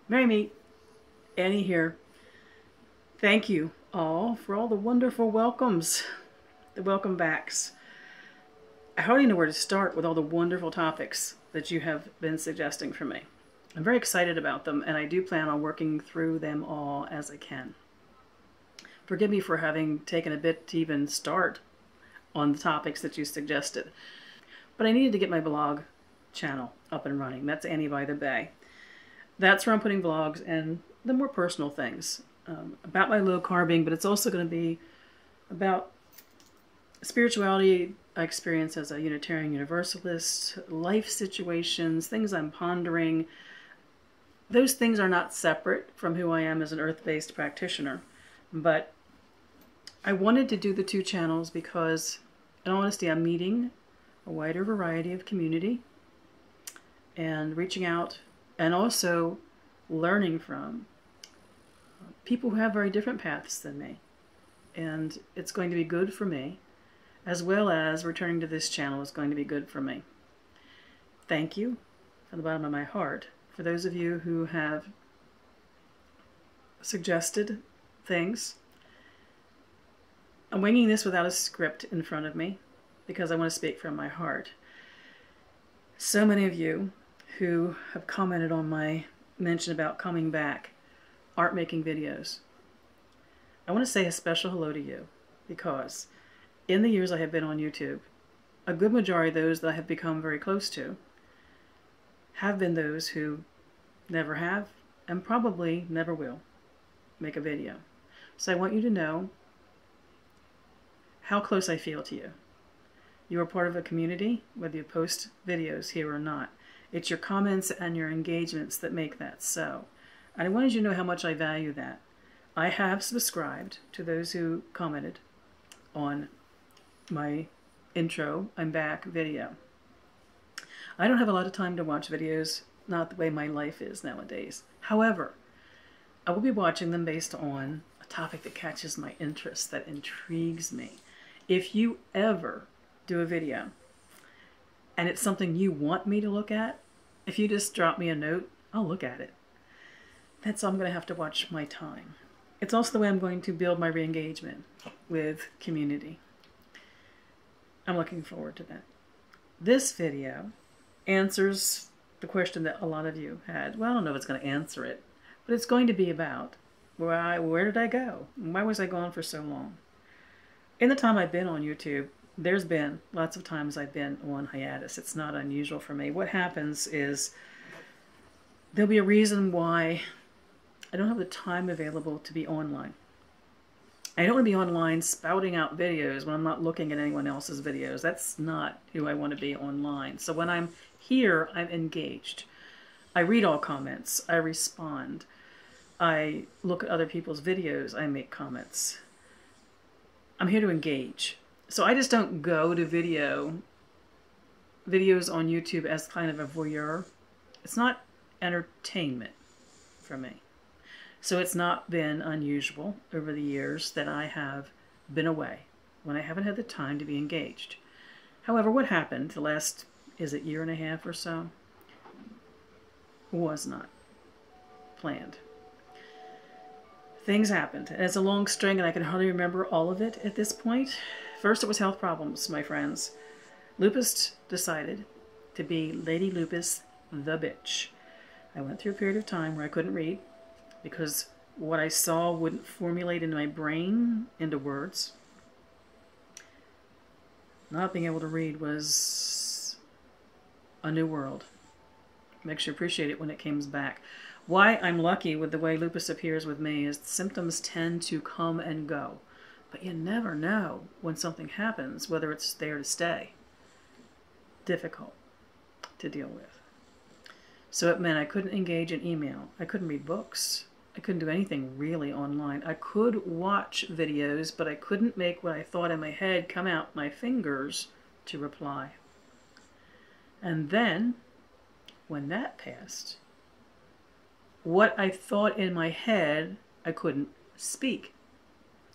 Merry Meet, Annie here. Thank you all for all the wonderful welcomes, the welcome backs. I hardly know where to start with all the wonderful topics that you have been suggesting for me. I'm very excited about them, and I do plan on working through them all as I can. Forgive me for having taken a bit to even start on the topics that you suggested. But I needed to get my blog channel up and running. That's Annie by the Bay. That's where I'm putting vlogs and the more personal things about my low carbing, but it's also going to be about spirituality I experience as a Unitarian Universalist, life situations, things I'm pondering. Those things are not separate from who I am as an earth-based practitioner, but I wanted to do the two channels because, in all honesty, I'm meeting a wider variety of community and reaching out and also learning from people who have very different paths than me. And it's going to be good for me, as well as returning to this channel is going to be good for me. Thank you from the bottom of my heart for those of you who have suggested things. I'm winging this without a script in front of me because I want to speak from my heart. So many of you who have commented on my mention about coming back aren't making videos. I want to say a special hello to you because in the years I have been on YouTube, a good majority of those that I have become very close to have been those who never have and probably never will make a video. So I want you to know how close I feel to you. You are part of a community, whether you post videos here or not. It's your comments and your engagements that make that so. And I wanted you to know how much I value that. I have subscribed to those who commented on my intro I'm back video. I don't have a lot of time to watch videos, not the way my life is nowadays. However, I will be watching them based on a topic that catches my interest, that intrigues me. If you ever do a video and it's something you want me to look at, if you just drop me a note, I'll look at it. That's all I'm going to have to watch my time. It's also the way I'm going to build my re-engagement with community. I'm looking forward to that. This video answers the question that a lot of you had. Well, I don't know if it's going to answer it, but it's going to be about where did I go? Why was I gone for so long? In the time I've been on YouTube, there's been lots of times I've been on hiatus. It's not unusual for me. What happens is there'll be a reason why I don't have the time available to be online. I don't want to be online spouting out videos when I'm not looking at anyone else's videos. That's not who I want to be online. So when I'm here, I'm engaged. I read all comments. I respond. I look at other people's videos. I make comments. I'm here to engage. So I just don't go to videos on YouTube as kind of a voyeur. It's not entertainment for me. So it's not been unusual over the years that I have been away when I haven't had the time to be engaged. However, what happened the last, is it year and a half or so, was not planned. Things happened, and it's a long string, and I can hardly remember all of it at this point. First, it was health problems, my friends. Lupus decided to be Lady Lupus the bitch. I went through a period of time where I couldn't read because what I saw wouldn't formulate in my brain into words. Not being able to read was a new world. Makes you appreciate it when it comes back. Why I'm lucky with the way lupus appears with me is the symptoms tend to come and go. But you never know when something happens, whether it's there to stay. Difficult to deal with. So it meant I couldn't engage in email. I couldn't read books. I couldn't do anything really online. I could watch videos, but I couldn't make what I thought in my head come out my fingers to reply. And then, when that passed, what I thought in my head, I couldn't speak.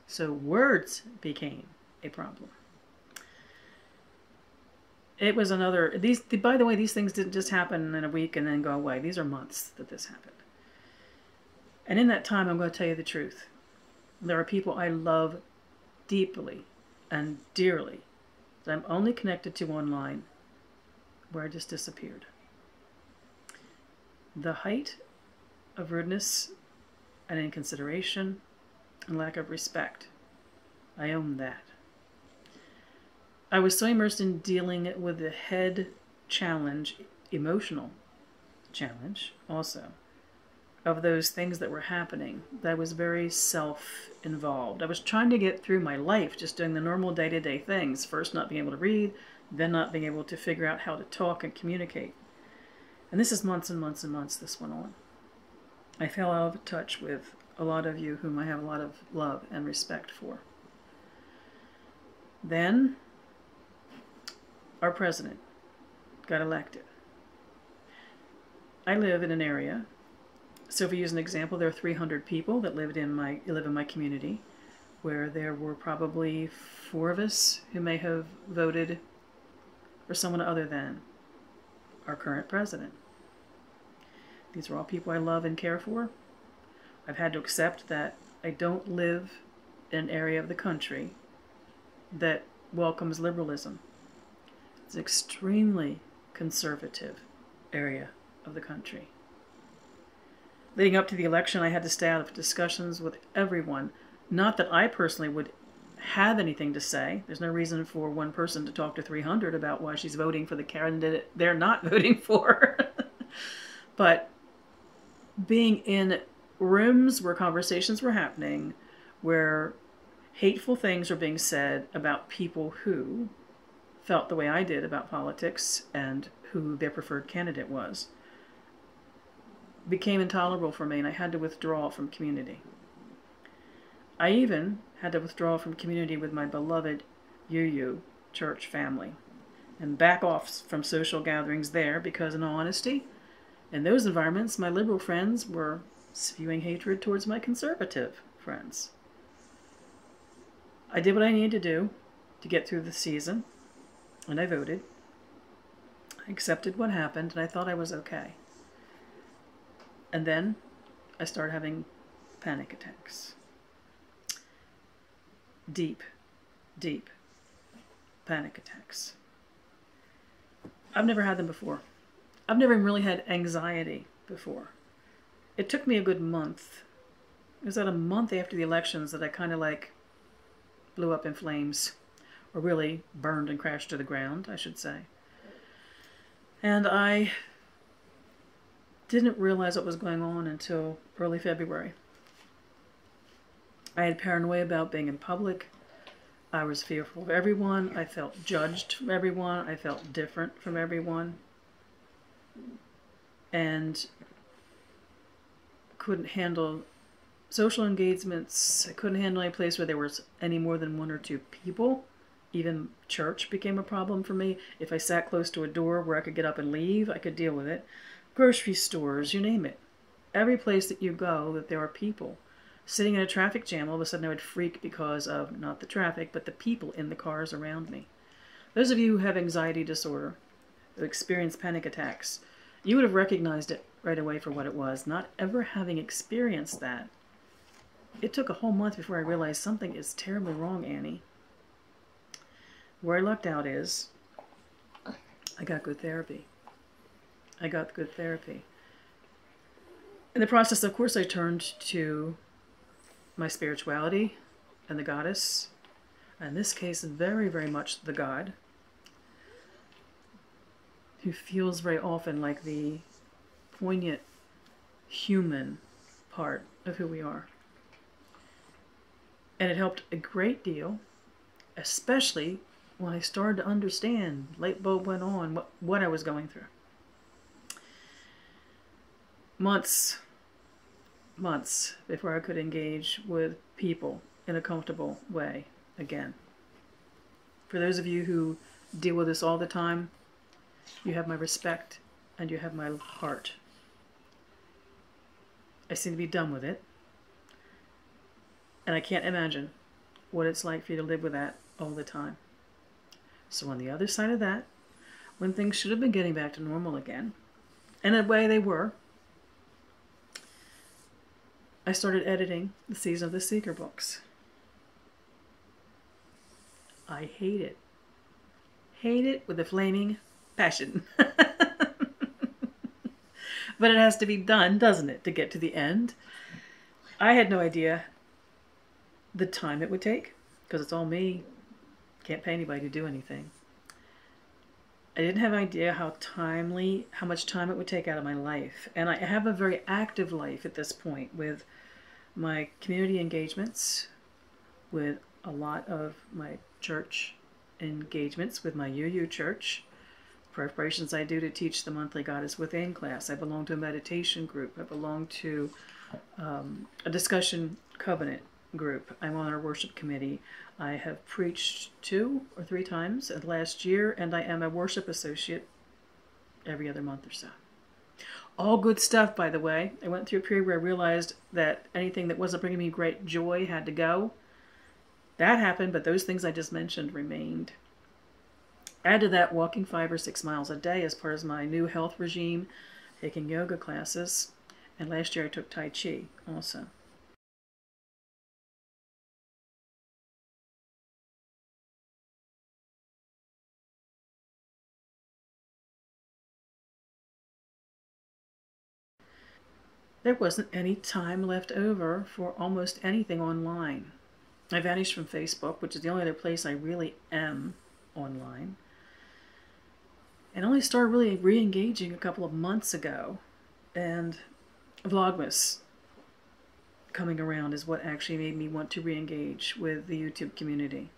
So words became a problem. It was by the way, these things didn't just happen in a week and then go away. These are months that this happened. And in that time, I'm going to tell you the truth. There are people I love deeply and dearly that I'm only connected to online, where I just disappeared. The height of rudeness and inconsideration and lack of respect. I own that. I was so immersed in dealing with the head challenge, emotional challenge also, of those things that were happening, that I was very self-involved. I was trying to get through my life just doing the normal day-to-day things. First not being able to read, then not being able to figure out how to talk and communicate. And this is months and months and months this went on. I fell out of touch with a lot of you whom I have a lot of love and respect for. Then our president got elected. I live in an area, so if we use an example, there are 300 people that live in my community, where there were probably 4 of us who may have voted for someone other than our current president. These are all people I love and care for. I've had to accept that I don't live in an area of the country that welcomes liberalism. It's an extremely conservative area of the country. Leading up to the election, I had to stay out of discussions with everyone. Not that I personally would have anything to say. There's no reason for one person to talk to 300 about why she's voting for the candidate they're not voting for. But being in rooms where conversations were happening, where hateful things were being said about people who felt the way I did about politics and who their preferred candidate was, became intolerable for me, and I had to withdraw from community. I even had to withdraw from community with my beloved UU church family and back off from social gatherings there because, in all honesty, in those environments, my liberal friends were spewing hatred towards my conservative friends. I did what I needed to do to get through the season, and I voted. I accepted what happened, and I thought I was okay. And then I started having panic attacks. Deep, deep panic attacks. I've never had them before. I've never really had anxiety before. It took me a good month. It was about a month after the elections that I kind of like blew up in flames, or really burned and crashed to the ground, I should say. And I didn't realize what was going on until early February. I had paranoia about being in public. I was fearful of everyone. I felt judged from everyone. I felt different from everyone. And couldn't handle social engagements. I couldn't handle any place where there was any more than 1 or 2 people. Even church became a problem for me. If I sat close to a door where I could get up and leave, I could deal with it. Grocery stores, you name it. Every place that you go that there are people. Sitting in a traffic jam, all of a sudden I would freak because of not the traffic, but the people in the cars around me. Those of you who have anxiety disorder, who experience panic attacks, you would have recognized it right away for what it was. Not ever having experienced that, it took a whole month before I realized something is terribly wrong, Annie. Where I lucked out is I got good therapy. I got good therapy. In the process, of course, I turned to my spirituality and the goddess. In this case, very, very much the God, who feels very often like the poignant human part of who we are. And it helped a great deal, especially when I started to understand, light bulb went on, what I was going through. Months before I could engage with people in a comfortable way again. For those of you who deal with this all the time, you have my respect and you have my heart. I seem to be done with it. And I can't imagine what it's like for you to live with that all the time. So on the other side of that, when things should have been getting back to normal again, and in a way they were, I started editing the Season of the Seeker books. I hate it. Hate it with a flaming passion. But it has to be done, doesn't it, to get to the end? I had no idea the time it would take, because it's all me. Can't pay anybody to do anything. I didn't have an idea how much time it would take out of my life. And I have a very active life at this point with my community engagements, with a lot of my church engagements with my UU church, preparations I do to teach the monthly Goddess Within class. I belong to a meditation group. I belong to a discussion covenant group. I'm on our worship committee. I have preached 2 or 3 times last year, and I am a worship associate every other month or so. All good stuff, by the way. I went through a period where I realized that anything that wasn't bringing me great joy had to go. That happened, but those things I just mentioned remained. Add to that walking 5 or 6 miles a day as part of my new health regime, taking yoga classes, and last year I took Tai Chi also. There wasn't any time left over for almost anything online. I vanished from Facebook, which is the only other place I really am online. And only started really re-engaging a couple of months ago. And Vlogmas coming around is what actually made me want to re-engage with the YouTube community.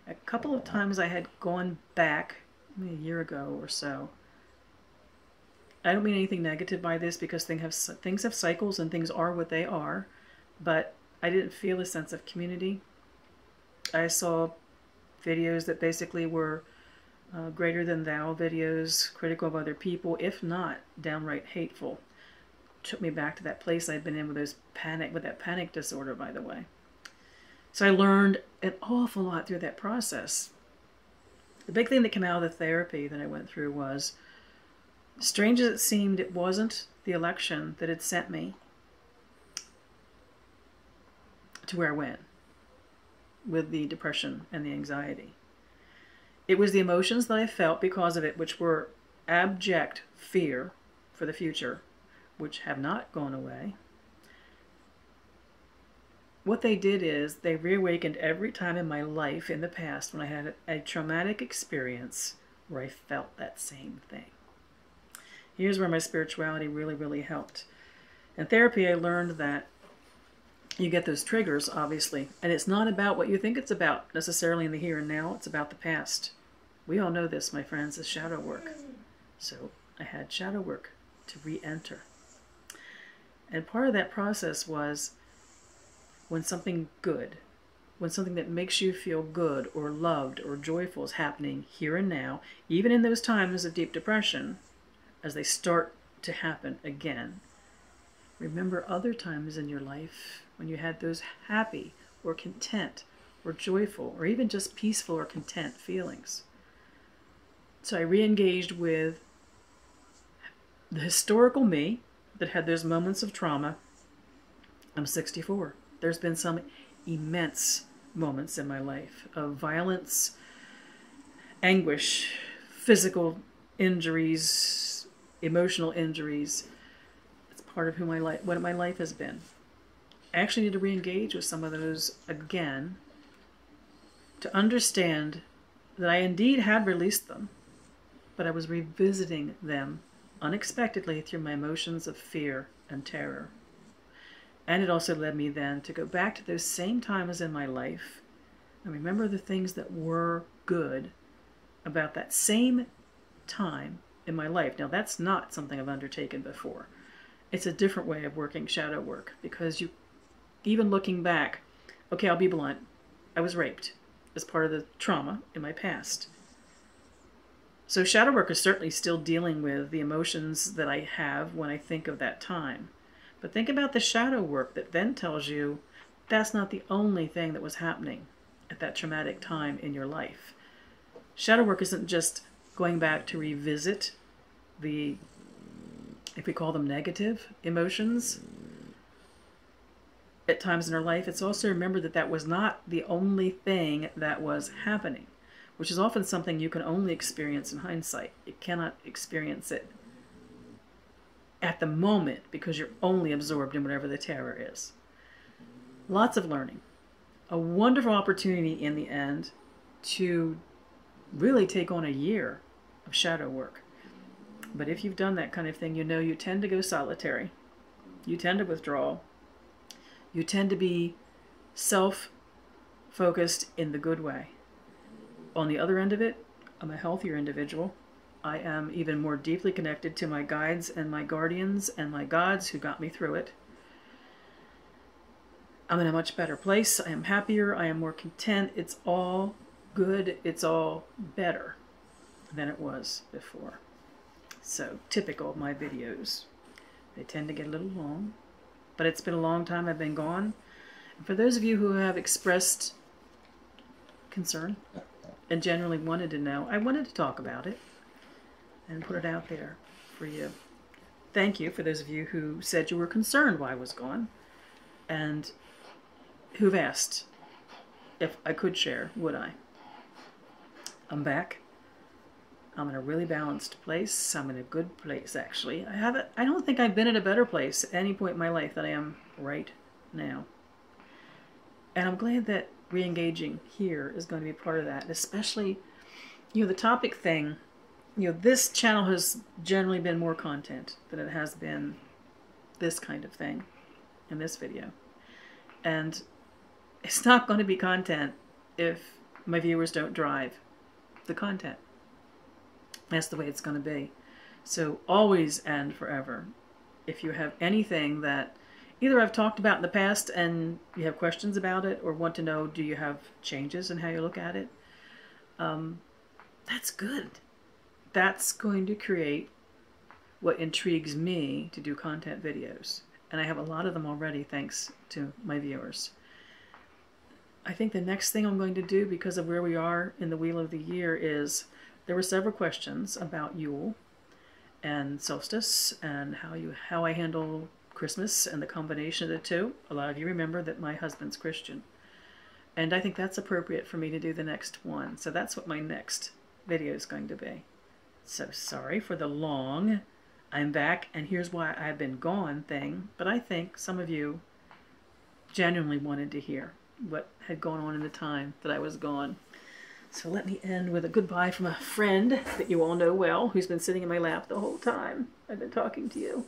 A couple of times I had gone back, maybe a year ago or so. I don't mean anything negative by this, because things have cycles and things are what they are, but I didn't feel a sense of community. I saw videos that basically were greater than thou videos, critical of other people, if not downright hateful. Took me back to that place I'd been in with that panic disorder, by the way. So I learned an awful lot through that process. The big thing that came out of the therapy that I went through was, strange as it seemed, it wasn't the election that had sent me to where I went with the depression and the anxiety. It was the emotions that I felt because of it, which were abject fear for the future, which have not gone away. What they did is they reawakened every time in my life in the past when I had a traumatic experience where I felt that same thing. Here's where my spirituality really, really helped. In therapy, I learned that you get those triggers, obviously, and it's not about what you think it's about necessarily in the here and now. It's about the past. We all know this, my friends, is shadow work. So I had shadow work to re-enter. And part of that process was when something good, when something that makes you feel good or loved or joyful is happening here and now, even in those times of deep depression, as they start to happen again, remember other times in your life when you had those happy or content or joyful or even just peaceful or content feelings. So I re-engaged with the historical me that had those moments of trauma. I'm 64. There's been some immense moments in my life of violence, anguish, physical injuries, emotional injuries. It's part of what my life has been. I actually need to re-engage with some of those again to understand that I indeed had released them, but I was revisiting them unexpectedly through my emotions of fear and terror. And it also led me then to go back to those same times in my life and remember the things that were good about that same time in my life. Now, that's not something I've undertaken before. It's a different way of working shadow work, because even looking back, okay, I'll be blunt, I was raped as part of the trauma in my past. So shadow work is certainly still dealing with the emotions that I have when I think of that time. But think about the shadow work that then tells you that's not the only thing that was happening at that traumatic time in your life. Shadow work isn't just going back to revisit the, if we call them negative emotions, at times in our life, it's also remember that that was not the only thing that was happening, which is often something you can only experience in hindsight. You cannot experience it at the moment because you're only absorbed in whatever the terror is. Lots of learning. A wonderful opportunity in the end to really take on a year of shadow work. But if you've done that kind of thing, you know you tend to go solitary. You tend to withdraw. You tend to be self-focused in the good way. On the other end of it, I'm a healthier individual. I am even more deeply connected to my guides and my guardians and my gods who got me through it. I'm in a much better place. I am happier. I am more content. It's all good. It's all better than it was before. So, typical of my videos. They tend to get a little long, but it's been a long time I've been gone. And for those of you who have expressed concern and generally wanted to know, I wanted to talk about it and put it out there for you. Thank you for those of you who said you were concerned why I was gone and who've asked if I could share, would I? I'm back. I'm in a really balanced place. I'm in a good place, actually. I don't think I've been in a better place at any point in my life than I am right now. And I'm glad that re-engaging here is going to be part of that, especially, the topic thing. This channel has generally been more content than it has been this kind of thing in this video. And it's not going to be content if my viewers don't drive the content. That's the way it's going to be. So always and forever, if you have anything that either I've talked about in the past and you have questions about it or want to know, do you have changes in how you look at it? That's good. That's going to create what intrigues me to do content videos. And I have a lot of them already thanks to my viewers. I think the next thing I'm going to do, because of where we are in the Wheel of the Year, is there were several questions about Yule and solstice and how I handle Christmas and the combination of the two. A lot of you remember that my husband's Christian. And I think that's appropriate for me to do the next one. So that's what my next video is going to be. So sorry for the long, I'm back and here's why I've been gone thing. But I think some of you genuinely wanted to hear what had gone on in the time that I was gone. So let me end with a goodbye from a friend that you all know well, who's been sitting in my lap the whole time I've been talking to you.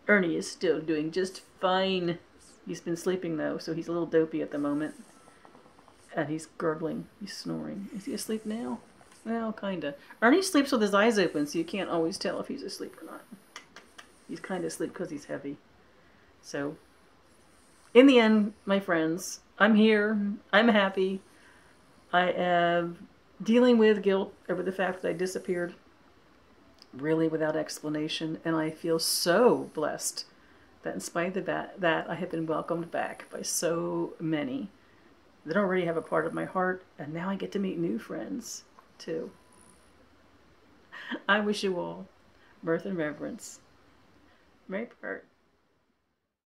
Ernie is still doing just fine. He's been sleeping though, so he's a little dopey at the moment. And he's gurgling, he's snoring. Is he asleep now? Well, kinda. Ernie sleeps with his eyes open, so you can't always tell if he's asleep or not. He's kind of asleep because he's heavy. So, in the end, my friends, I'm here, I'm happy. I am dealing with guilt over the fact that I disappeared, really without explanation, and I feel so blessed that in spite of that I have been welcomed back by so many that already have a part of my heart, and now I get to meet new friends, too. I wish you all mirth and reverence. May part.